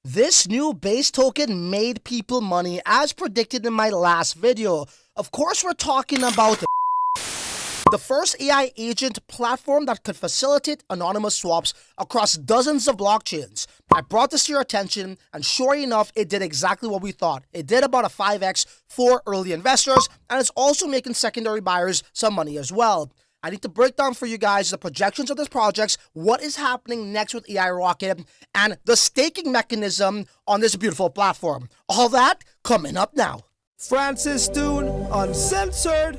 This new base token made people money as predicted in my last video. Of course, we're talking about the first AI agent platform that could facilitate anonymous swaps across dozens of blockchains. I brought this to your attention, and sure enough, it did exactly what we thought. It did about a 5x for early investors, and it's also making secondary buyers some money as well. I need to break down for you guys the projections of this project, what is happening next with AI Rocket, and the staking mechanism on this beautiful platform. All that coming up now. Francis Dhun, Uncensored.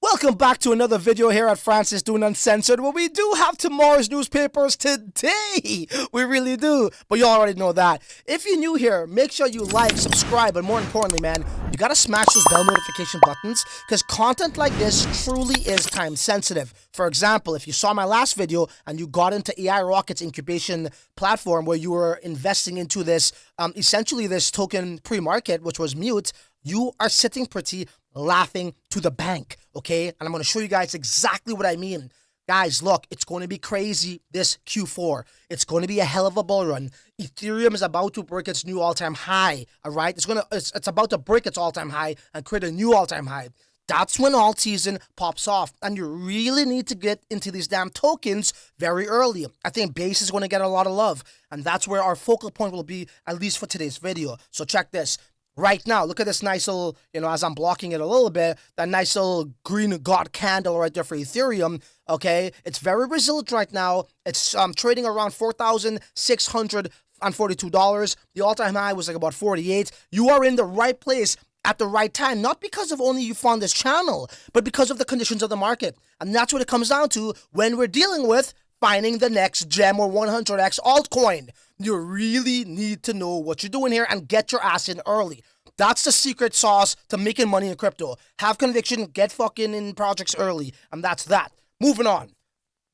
Welcome back to another video here at Francis Dhun Uncensored, where we do have tomorrow's newspapers today. We really do, but you already know that. If you're new here, make sure you like, subscribe, but more importantly, man, you gotta smash those bell notification buttons, because content like this truly is time sensitive. For example, if you saw my last video and you got into AI Rocket's incubation platform where you were investing into this, essentially this token pre-market, which was Mute, you are sitting pretty laughing to the bank, okay? And I'm going to show you guys exactly what I mean. Guys, look, it's going to be crazy this Q4. It's going to be a hell of a bull run. Ethereum is about to break its new all-time high, all right? It's about to break its all-time high and create a new all-time high. That's when alt season pops off, and you really need to get into these damn tokens very early. I think base is going to get a lot of love, and that's where our focal point will be, at least for today's video. So check this. Right now, look at this nice little, as I'm blocking it a little bit, that nice little green god candle right there for Ethereum, okay? It's very resilient right now. It's trading around $4,642. The all-time high was like about 48. You are in the right place at the right time, not because of only you found this channel, but because of the conditions of the market. And that's what it comes down to when we're dealing with finding the next gem or 100x altcoin. You really need to know what you're doing here and get your ass in early. That's the secret sauce to making money in crypto. Have conviction, get fucking in projects early, and that's that. Moving on.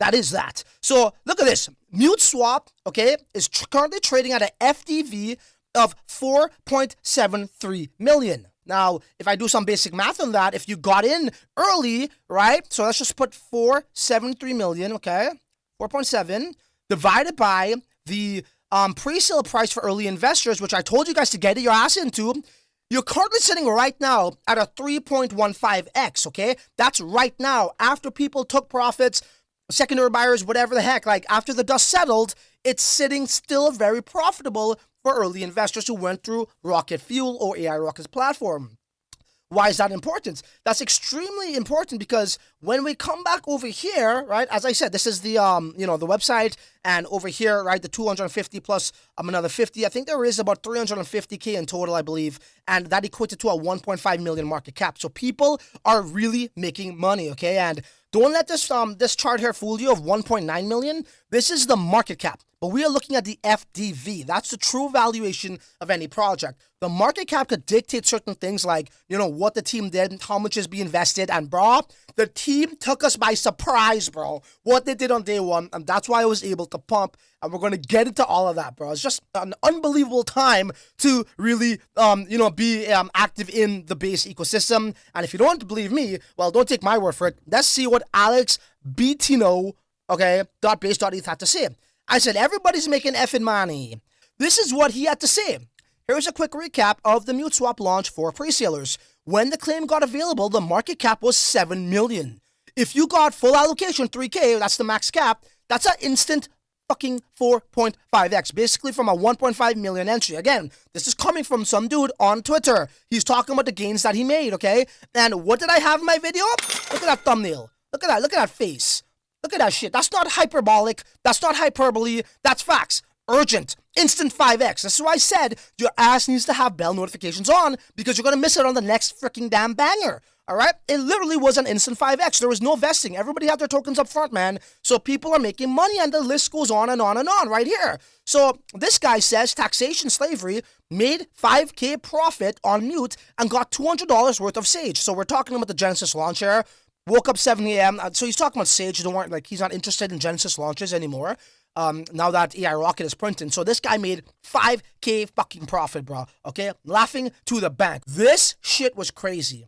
That is that. So look at this. Mute Swap, okay, is currently trading at an FDV of 4.73 million. Now, if I do some basic math on that, if you got in early, right? So let's just put 473 million, okay? 4.7 divided by the pre-sale price for early investors, which I told you guys to get your ass into. You're currently sitting right now at a 3.15x, okay? That's right now after people took profits, secondary buyers, whatever the heck. Like after the dust settled, it's sitting still very profitable for early investors who went through Rocket Fuel or AI Rocket's platform. Why is that important? That's extremely important because when we come back over here, right, as I said, this is the, the website, and over here, right, the 250 plus another 50. I think there is about 350K in total, I believe, and that equated to a 1.5 million market cap. So people are really making money, okay? And don't let this this chart here fool you of 1.9 million. This is the market cap. But we are looking at the FDV. That's the true valuation of any project. The market cap could dictate certain things like, what the team did, how much is being invested. And bro, the team took us by surprise, bro. What they did on day one. And that's why I was able to pump. And we're going to get into all of that, bro. It's just an unbelievable time to really, be active in the base ecosystem. And if you don't believe me, well, don't take my word for it. Let's see what Alex Bitino, okay, .base.eth had to say. I said, everybody's making effing money. This is what he had to say. Here's a quick recap of the Mute Swap launch for pre-salers. When the claim got available, the market cap was 7 million. If you got full allocation, 3K, that's the max cap, that's an instant fucking 4.5x, basically from a 1.5 million entry. Again, this is coming from some dude on Twitter. He's talking about the gains that he made, okay? And what did I have in my video? Look at that thumbnail. Look at that face. Look at that shit. That's not hyperbolic. That's not hyperbole. That's facts. Urgent. Instant 5x. This is why I said your ass needs to have bell notifications on because you're going to miss it on the next freaking damn banger. All right? It literally was an instant 5x. There was no vesting. Everybody had their tokens up front, man. So people are making money and the list goes on and on and on right here. So this guy says taxation slavery made 5K profit on Mute and got $200 worth of Sage. So we're talking about the Genesis launch here. Woke up 7 a.m. So he's talking about Sage. Don't worry, like he's not interested in Genesis launches anymore. Now that AI Rocket is printing. So this guy made 5K fucking profit, bro. Okay? Laughing to the bank. This shit was crazy.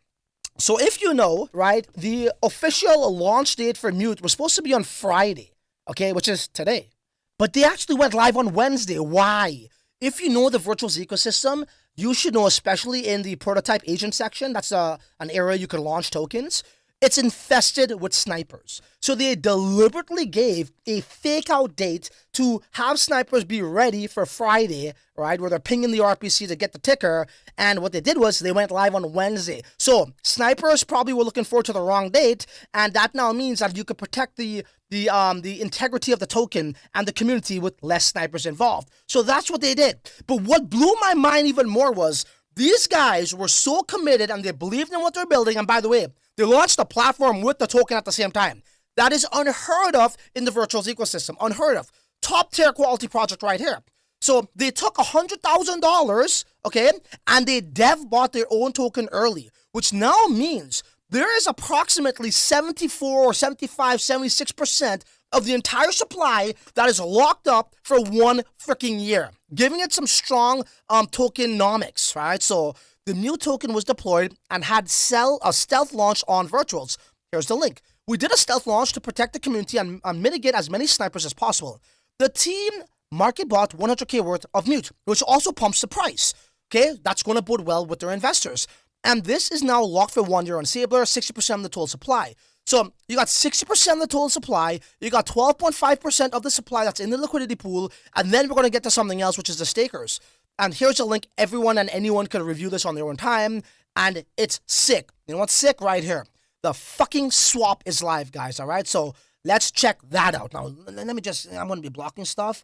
So if you know, right, the official launch date for Mute was supposed to be on Friday, okay, which is today. But they actually went live on Wednesday. Why? If you know the virtuals ecosystem, you should know, especially in the prototype agent section, that's an area you can launch tokens. It's infested with snipers. So they deliberately gave a fake out date to have snipers be ready for Friday, right? Where they're pinging the RPC to get the ticker. And what they did was they went live on Wednesday. So snipers probably were looking forward to the wrong date. And that now means that you could protect the integrity of the token and the community with less snipers involved. So that's what they did. But what blew my mind even more was these guys were so committed and they believed in what they're building. And by the way, they launched the platform with the token at the same time. That is unheard of in the virtuals ecosystem. Unheard of. Top tier quality project right here. So they took $100,000, okay, and they dev bought their own token early, which now means there is approximately 74 or 75, 76% of the entire supply that is locked up for 1 freaking year, giving it some strong tokenomics, right? So the new token was deployed and had a stealth launch on virtuals. Here's the link. We did a stealth launch to protect the community and mitigate as many snipers as possible. The team market bought 100K worth of mute, which also pumps the price. Okay, that's going to bode well with their investors. And this is now locked for 1 year on Sabler, 60% of the total supply. So you got 60% of the total supply, you got 12.5% of the supply that's in the liquidity pool, and then we're going to get to something else, which is the stakers. And here's a link. Everyone and anyone can review this on their own time, and it's sick. You know what's sick? Right here. The fucking swap is live, guys, all right? So let's check that out. Now, let me just, I'm going to be blocking stuff.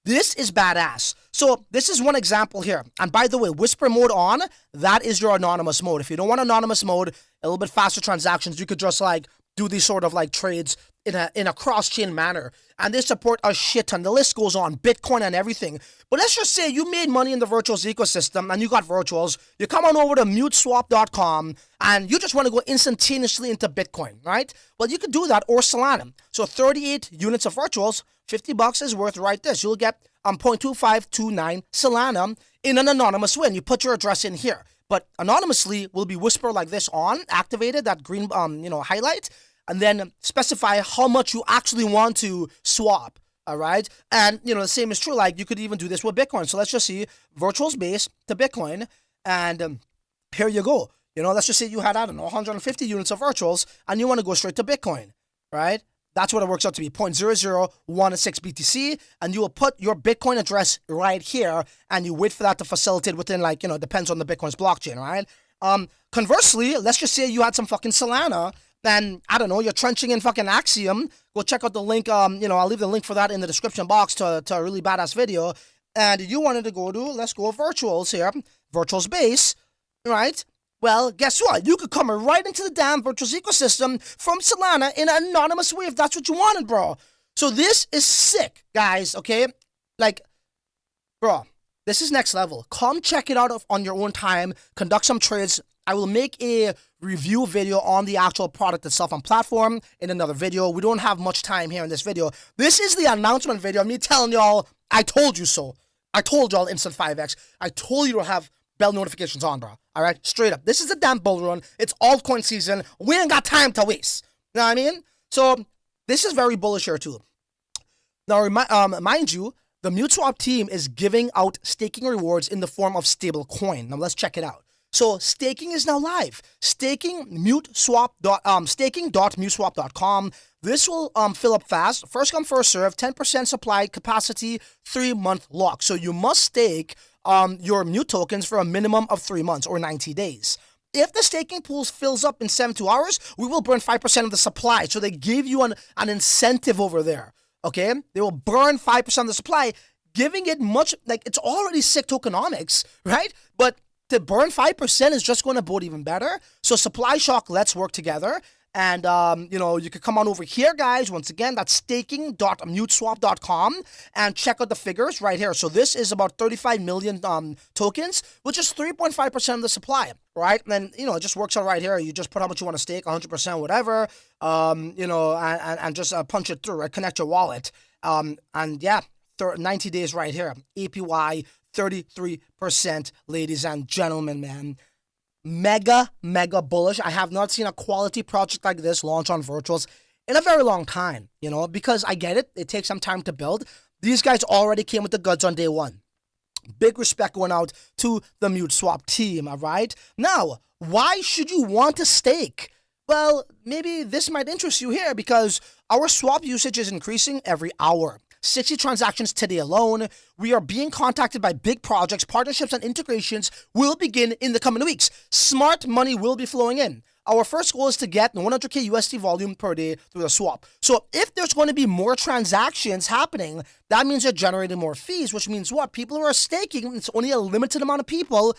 This is badass. So this is one example here. And by the way, whisper mode on, that is your anonymous mode. If you don't want anonymous mode, a little bit faster transactions, you could just like do these sort of like trades in a cross-chain manner. And they support a shit ton. The list goes on, Bitcoin and everything. But let's just say you made money in the virtuals ecosystem and you got virtuals. You come on over to muteswap.com and you just want to go instantaneously into Bitcoin, right? Well, you could do that or Solana. So 38 units of virtuals, $50 is worth right this. You'll get 0.2529 Solana in an anonymous win. You put your address in here. But anonymously will be whisper like this on, activated, that green highlight, and then specify how much you actually want to swap, all right? And, the same is true, like, you could even do this with Bitcoin. So let's just see, virtuals base to Bitcoin, and here you go. Let's just say you had, 150 units of virtuals, and you want to go straight to Bitcoin, right? That's what it works out to be, 0.0016 BTC, and you will put your Bitcoin address right here, and you wait for that to facilitate within, depends on the Bitcoin's blockchain, right? Conversely, let's just say you had some fucking Solana, then, you're trenching in fucking Axiom. Go check out the link, I'll leave the link for that in the description box to a really badass video. And you wanted to go to, let's go virtuals here, virtuals base, right? Well, guess what? You could come right into the damn virtuals ecosystem from Solana in an anonymous way if that's what you wanted, bro. So this is sick, guys, okay? Bro, this is next level. Come check it out on your own time. Conduct some trades. I will make a review video on the actual product itself on platform in another video. We don't have much time here in this video. This is the announcement video of me telling y'all, I told you so. I told y'all Instant 5X. I told you to have bell notifications on, bro. All right? Straight up. This is a damn bull run. It's altcoin season. We ain't got time to waste. You know what I mean? So this is very bullish here too. Now, mind you, the MuteSwap team is giving out staking rewards in the form of stable coin. Now let's check it out. So staking is now live. Staking.muteswap.com. This will fill up fast. First come, first serve. 10% supply capacity, 3-month lock. So you must stake your Mute tokens for a minimum of 3 months or 90 days. If the staking pool fills up in 72 hours, we will burn 5% of the supply. So they give you an incentive over there. Okay? They will burn 5% of the supply, giving it much, it's already sick tokenomics, right? But to burn 5% is just going to bode even better. So supply shock, let's work together. And, you can come on over here, guys. Once again, that's staking.muteswap.com and check out the figures right here. So this is about 35 million tokens, which is 3.5% of the supply, right? And, it just works out right here. You just put how much you want to stake, 100%, whatever, and just punch it through, right? Connect your wallet. 90 days right here. APY 33%, ladies and gentlemen, man. Mega bullish. I have not seen a quality project like this launch on virtuals in a very long time, because I get it. It takes some time to build. These guys already came with the goods on day one. Big respect going out to the Mute Swap team, all right? Now, why should you want to stake? Well, maybe this might interest you here because our swap usage is increasing every hour. 60 transactions today alone. We are being contacted by big projects, partnerships, and integrations will begin in the coming weeks. Smart money will be flowing in. Our first goal is to get 100K USD volume per day through the swap. So if there's going to be more transactions happening, that means you're generating more fees, which means what? People who are staking, it's only a limited amount of people.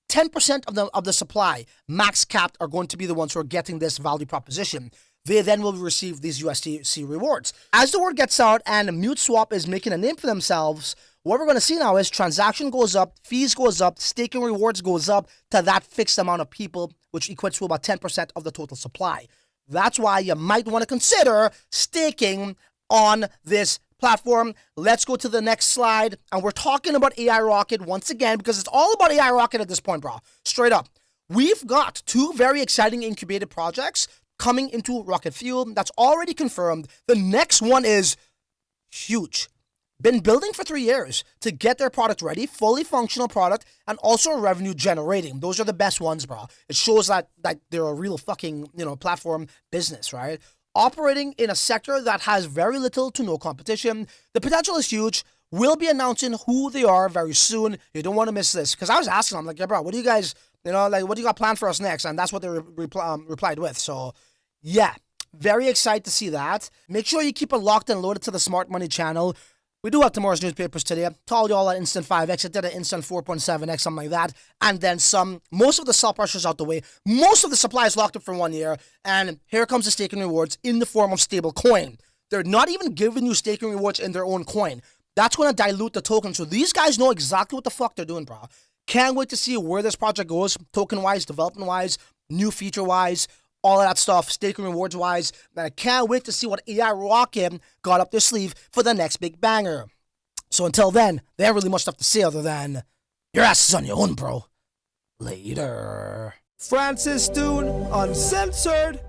10% of the supply, max capped, are going to be the ones who are getting this value proposition. They then will receive these USDC rewards. As the word gets out and Mute Swap is making a name for themselves, what we're going to see now is transaction goes up, fees goes up, staking rewards goes up to that fixed amount of people, which equates to about 10% of the total supply. That's why you might want to consider staking on this platform. Let's go to the next slide. And we're talking about AI Rocket once again because it's all about AI Rocket at this point, bro. Straight up. We've got two very exciting incubated projects coming into Rocket Fuel. That's already confirmed. The next one is huge. Been building for 3 years to get their product ready, fully functional product, and also revenue generating. Those are the best ones, bro. It shows that they're a real fucking, platform business, right? Operating in a sector that has very little to no competition. The potential is huge. We'll be announcing who they are very soon. You don't want to miss this. Because I was asking them, like, yeah, bro, what do you guys, what do you got planned for us next? And that's what they replied with. So, yeah, very excited to see that. Make sure you keep it locked and loaded to the Smart Money channel. We do have tomorrow's newspapers today. Told you all at Instant 5X. It did an Instant 4.7X, something like that. And then some. Most of the sell pressure's out the way. Most of the supply is locked up for 1 year. And here comes the staking rewards in the form of stable coin. They're not even giving you staking rewards in their own coin. That's going to dilute the token. So these guys know exactly what the fuck they're doing, bro. Can't wait to see where this project goes, token-wise, development-wise, new feature-wise, all of that stuff, staking rewards-wise. And I can't wait to see what AI Rocket got up their sleeve for the next big banger. So until then, they have really much stuff to say other than, your ass is on your own, bro. Later. Francis Dhun, Uncensored.